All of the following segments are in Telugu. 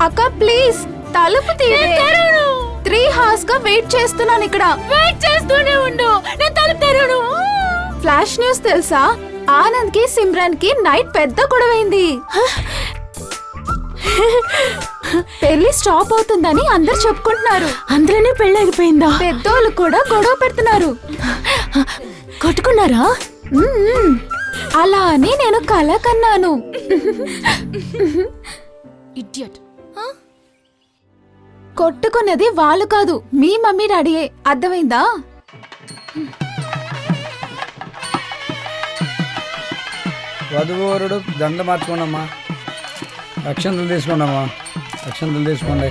అక్క ప్లీజ్ తలుపు తీయవే. 3 hours గా వెయిట్ చేస్తున్నాను ఇక్కడ. వెయిట్ చేస్తూనే ఉండు, నేను తలుపు తెరవను. ఫ్లాష్ న్యూస్ తెలుసా? ఆనంద్ కి సిమ్రాన్ కి నైట్ పెద్ద గొడవైంది. పెళ్లి స్టాప్ అవుతుందని అందరు చెప్పుకుంటున్నారు. అందరనే పెళ్లి అయిపోయిందా? పెద్దోళ్ళు కూడా గొడవ పెడుతున్నారు. కొట్టుకున్నారా? అలా అని నేను కల కన్నాను. ఇడియట్. కొట్టుకున్నది వాళ్ళు కాదు, మీ మమ్మీ డాడీయే. అర్థమైందా? వధువరుడు దండ మార్చుకోండమ్మా. అక్షంతలు తీసుకోండమ్మా. అక్షంతలు తీసుకోండి.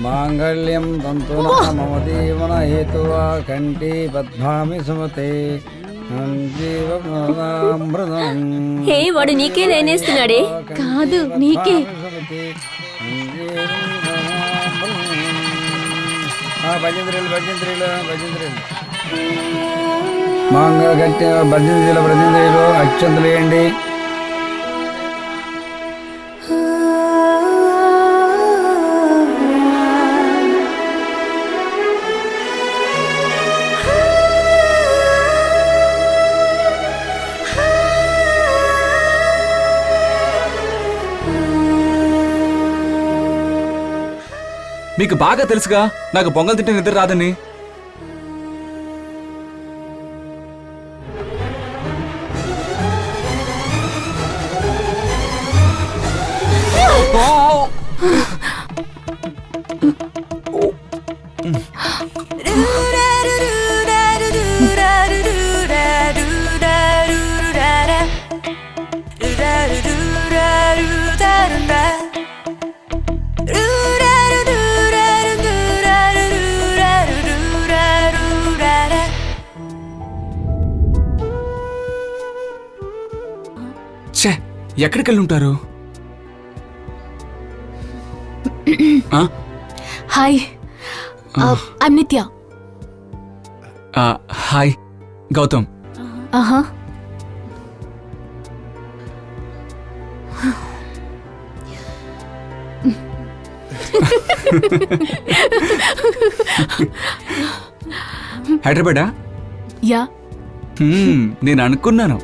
మాంగళ్యం తంతునా మమ జీవన హేతువా కంఠే పద్మామి సుమతే జీవమృతం. హే, వాడు నీకే నేనేస్తున్నాడే. కాదు, నీకే. భజంత్రీలు మాంగ గట్టి భజంత్రీలు అక్షంతలు వేయండి. మీకు బాగా తెలుసుగా నాకు పొంగల్ తింటే నిద్ర రాదని. ఛే, ఎక్కడికి వెళ్ళి ఉంటారు? హాయ్, ఐమ్ నిత్య. హాయ్ గౌతమ్. ఆహా. హైదరాబాదా? యా. నేను అనుకున్నాను.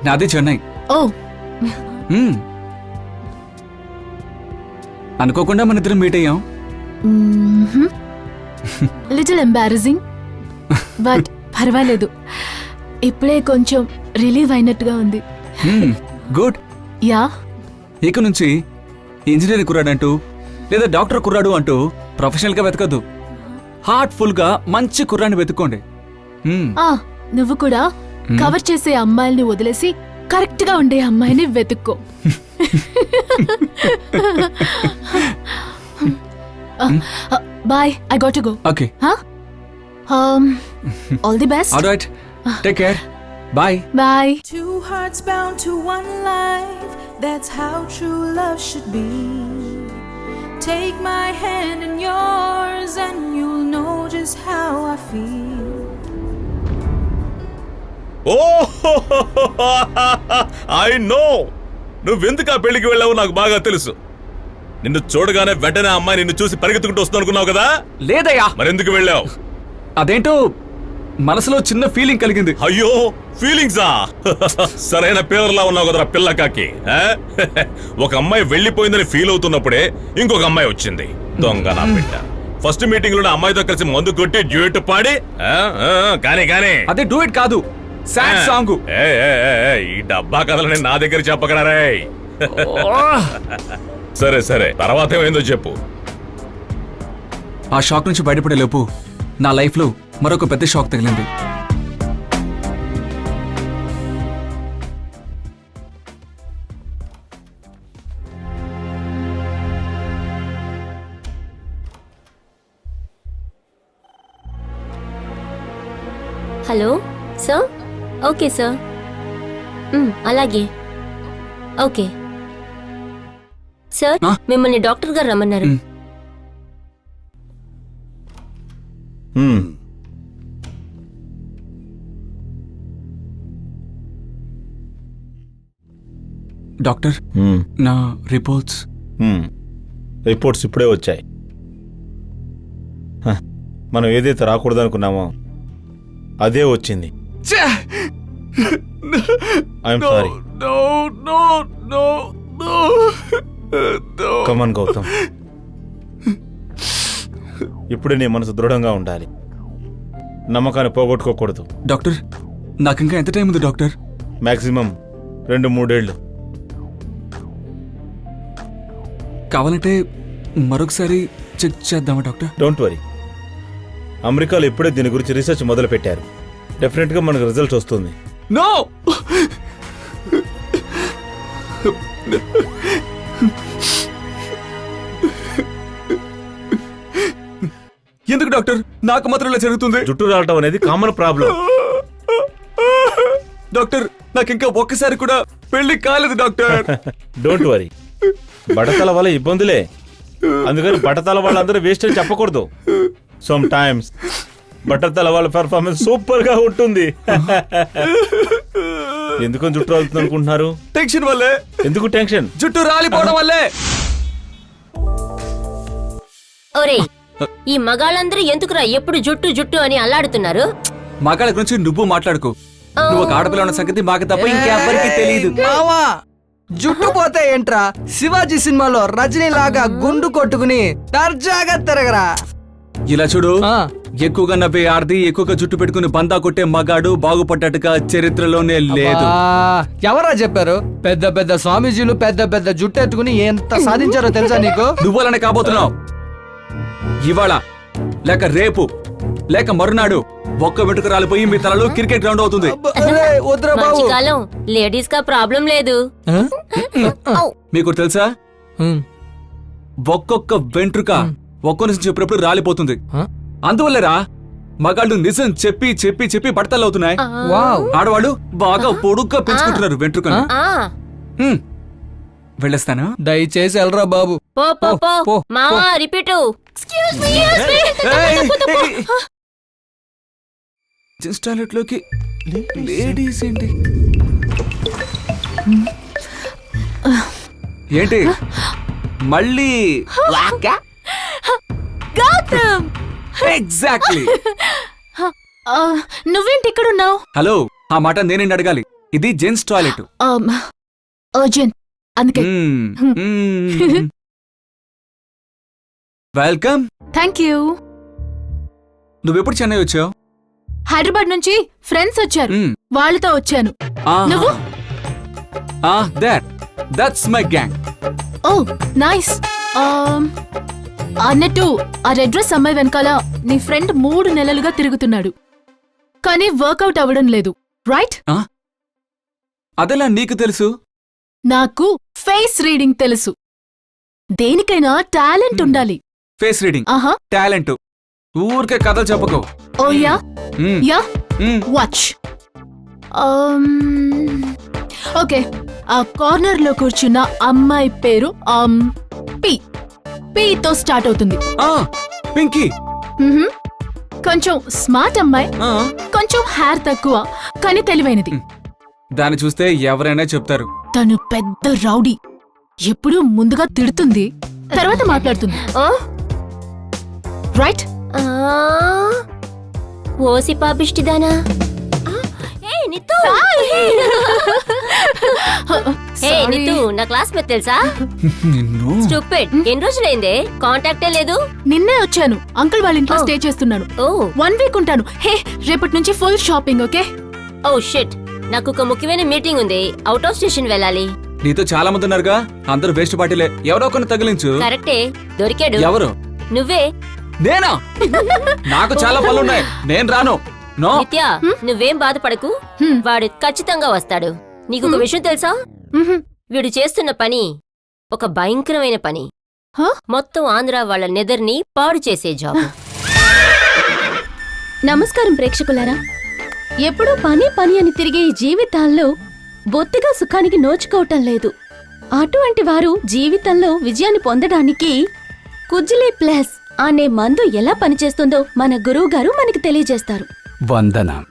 నాది చెన్నై. ఓ. అనుకోకుండా మన ఇద్దరం మీట్ అయ్యాం. లిటిల్ ఎంబారసింగ్, బట్ పర్వాలేదు. ఇప్పుడే కొంచెం రిలీవ్ అయినట్టుగా ఉంది. గుడ్. యా. ఇక నుంచి ఇంజనీర్ కుర్రాడు అంటూ లేదా డాక్టర్ కుర్రాడు అంటూ ప్రొఫెషనల్ గా వెతకద్దు. హార్ట్ఫుల్ గా మంచి కుర్రాన్ని వెతుక్కోండి. నువ్వు కూడా కవర్ చేసే అమ్మాయిల్ని వదిలేసి కరెక్ట్ గా ఉండే అమ్మాయిని వెతుక్కో. Bye, I got to go. Okay. All the best. Alright, take care. Bye. Bye. Two hearts bound to one life, that's how true love should be. Take my hand in yours and you'll know just how I feel. I know నువ్వెందుకు ఆ పెళ్లికి వెళ్ళావు నాకు బాగా తెలుసు. నిన్ను చూడగానే వెంటనే అమ్మాయి నిన్ను చూసి పరిగెత్తుకుంటూ వస్తుంది అనుకున్నావు కదా? లేదయ్యా. మరెందుకు వెళ్ళావు? అదేంటో మనసులో చిన్న ఫీలింగ్ కలిగింది. అయ్యో, ఫీలింగ్సా? సరైన పేర్లా ఉన్నావు కదరా పిల్ల కాకి. ఒక అమ్మాయి వెళ్ళిపోయిందని ఫీల్ అవుతున్నప్పుడే ఇంకొక అమ్మాయి వచ్చింది. దొంగ నా బిడ్డ. ఫస్ట్ మీటింగ్ లో అమ్మాయితో కలిసి మందు కొట్టి డ్యూయట్ పాడి కానీ అదే డూయట్ కాదు, సాడ్ సాంగ్. ఈ డబ్బా కథలని నా దగ్గర చెప్పకరా రే. సరే సరే, తర్వాత ఏమైందో చెప్పు. ఆ షాక్ నుంచి బయటపడే లోపు నా లైఫ్ లో మరొక పెద్ద షాక్ తగిలింది. Hello sir. ఓకే సార్, అలాగే. ఓకే సార్, మిమ్మల్ని డాక్టర్ గారు రమ్మన్నారు. డాక్టర్ నా రిపోర్ట్స్. రిపోర్ట్స్ ఇప్పుడే వచ్చాయి. హ, మనం ఏదైతే రాకూడదు అనుకున్నామో అదే వచ్చింది. I'm sorry. కమన్ గౌతమ్, ఇప్పుడే నీ మనసు దృఢంగా ఉండాలి. నమ్మకాన్ని పోగొట్టుకోకూడదు. డాక్టర్ నాకింకా ఎంత టైం ఉంది డాక్టర్? మాక్సిమం 2-3 ఏళ్ళు. కావాలంటే మరొకసారి చెక్ చేద్దామా డాక్టర్? డోంట్ వరీ, అమెరికాలో ఇప్పుడే దీని గురించి రీసెర్చ్ మొదలు పెట్టారు. డెఫినెట్గా మనకు రిజల్ట్ వస్తుంది. నో, ఎందుకు డాక్టర్ నాకు మాత్రం ఇలా జరుగుతుంది? జుట్టు రావటం అనేది కామన్ ప్రాబ్లం. డాక్టర్ నాకు ఇంకా ఒక్కసారి కూడా పెళ్లి కాలేదు డాక్టర్. డోంట్ వరీ, బట్టతల వల్ల ఇబ్బందులే. అందుకని బట్టతల వాళ్ళందరూ వేస్ట్ అని చెప్పకూడదు. సమ్ టైమ్స్ బట్టతల వాళ్ళ పెర్ఫార్మెన్స్ సూపర్ గా ఉంటుంది. ఎందుకని జుట్టు రాలుతుంది అనుకుంటున్నారు? టెన్షన్ వల్లే. ఎందుకు టెన్షన్? జుట్టు రాలిపోవడం వల్లే. ఒరేయ్, ఈ మగాళ్ళందరూ ఎందుకురా ఎప్పుడు జుట్టు జుట్టు అని అల్లాడుతున్నారు? మగాళ్ళ గురించి నువ్వు మాట్లాడుకో. నువ్వు ఒక ఆడపిల్ల ఉన్న సంగతి మాకు తప్ప ఇంకెవ్వరికి తెలియదు. మావా జుట్టు పోతే ఏంట్రా, శివాజీ సినిమాలో రజనీ లాగా గుండు కొట్టుకుని దర్జాగా తిరగరా. ఇలా చూడు, ఆ. ఎక్కువగా నవ్వే ఆర్ది, ఎక్కువగా జుట్టు పెట్టుకుని బందా కొట్టే మగాడు బాగుపడ్డట్టుగా చరిత్రలోనే లేదు. ఎవరా చెప్పారు? పెద్ద పెద్ద స్వామీజీలు పెద్ద పెద్ద జుట్టు ఎత్తుకుని ఎంత సాధించారో తెలుసా నీకు? నువ్వులనే కాబోతున్నావు. ఇవాళ లేక రేపు లేక మరునాడు ఒక్క వెంట్రుక రాలిపోయి మీ తలలో క్రికెట్ గ్రౌండ్ అవుతుంది. వద్దురా బాబు. మధ్యకాలం లేడీస్ కా ప్రాబ్లం లేదు. మీకు తెలుసా, ఒక్కొక్క వెంట్రుక ఒక్కో నిజం చెప్పినప్పుడు రాలిపోతుంది. అందువల్లరా మగాళ్ళు నిజం చెప్పి చెప్పి చెప్పి బట్టలు అవుతున్నాయి. వావ్. ఆడవాళ్ళు బాగా పొడుగ్గా పెంచుకుంటున్నారు వెంట్రుకను. ఆ, వెళ్ళేస్తాను. దయచేసి వెళ్ళరా బాబు. పో పో పో. పో, మావా రిపీటు. జెంట్స్ టాయిలెట్ లోకి లేడీస్ ఏంటి? ఏంటి మళ్ళీ? గౌతమ్, ఎగ్జాక్ట్లీ. నువ్వేంటి ఇక్కడున్నావు? హలో, ఆ మాట నేనేంటి అడగాలి? ఇది జెంట్స్ టాయిలెట్. అర్జెంట్, అందుకే. వెల్కమ్. Thank you. నువ్వెప్పుడు చెన్నై వచ్చావు? హైదరాబాద్ నుంచి ఫ్రెండ్స్ వచ్చారు, వాళ్ళతో వచ్చాను. నువ్వు? That's my gang. Oh nice. అన్నట్టు ఆ రెడ్ డ్రెస్ అమ్మాయి వెనకాల నీ ఫ్రెండ్ 3 నెలలుగా తిరుగుతున్నాడు, కానీ వర్కౌట్ అవ్వడం లేదు, రైట్? అదెలా నీకు తెలుసు? నాకు ఫేస్ రీడింగ్ తెలుసు. దేనికైనా టాలెంట్ ఉండాలి. ఫేస్ రీడింగ్, ఆహా, టాలెంట్. ఊరికే కథలు చెప్పకు. ఓ యా యా, వాచ్. ఓకే, ఆ కార్నర్ లో కూర్చున్న అమ్మాయి పేరు పి. పీతో స్టార్ట్ అవుతుంది. పింకీ. కొంచెం స్మార్ట్ అమ్మాయి, కొంచెం హెయిర్ తక్కువ, కానీ తెలివైనది. దాన్ని చూస్తే ఎవరైనా చెప్తారు. తను పెద్ద రౌడీ, ఎప్పుడూ ముందుగా తిడుతుంది, తర్వాత మాట్లాడుతుంది, రైట్? ఓసి పాపిష్టిదానా. నితు నా క్లాస్మేట్ తెలుసా? నిన్ను స్టూపిడ్. ఎన్ని రోజులైందే కాంటాక్టే లేదు. నిన్నే వచ్చాను, అంకుల్ వాళ్ళ ఇంట్లో స్టే చేస్తున్నాను. ఓ 1 వీక్ ఉంటాను. హే, రేపటి నుంచి full shopping, okay? Oh shit, నాకు ఒక ముఖ్యమైన మీటింగ్ ఉంది, అవుట్ ఆఫ్ స్టేషన్ వెళ్ళాలి. నీతో చాలా మంది ఉన్నారుగా, అందరూ వేస్ట్ పార్టీలే. ఎవరో ఒకరిని తగిలించు. కరెక్టే, దొరికాడు. ఎవరు? నువ్వే. నేనా? నాకు చాలా పనులున్నాయి, నేను రాను. నో. నిత్య, నువ్వేం బాధపడకు, వాడు ఖచ్చితంగా వస్తాడు. నీకు ఒక విషయం తెలుసా? వీడు చేస్తున్న పని ఒక భయంకరమైన పని. మొత్తం ఆంధ్ర వాళ్ళ నెదర్ని పాడు చేసే జాబ్. నమస్కారం ప్రేక్షకులారా. ఎప్పుడూ పని పని అని తిరిగే ఈ జీవితాల్లో బొత్తిగా సుఖానికి నోచుకోవటం లేదు. అటువంటి వారు జీవితంలో విజయాన్ని పొందడానికి కుజ్లీ ప్లస్ అనే మందు ఎలా పనిచేస్తుందో మన గురువు గారు మనకి తెలియజేస్తారు. వందనం.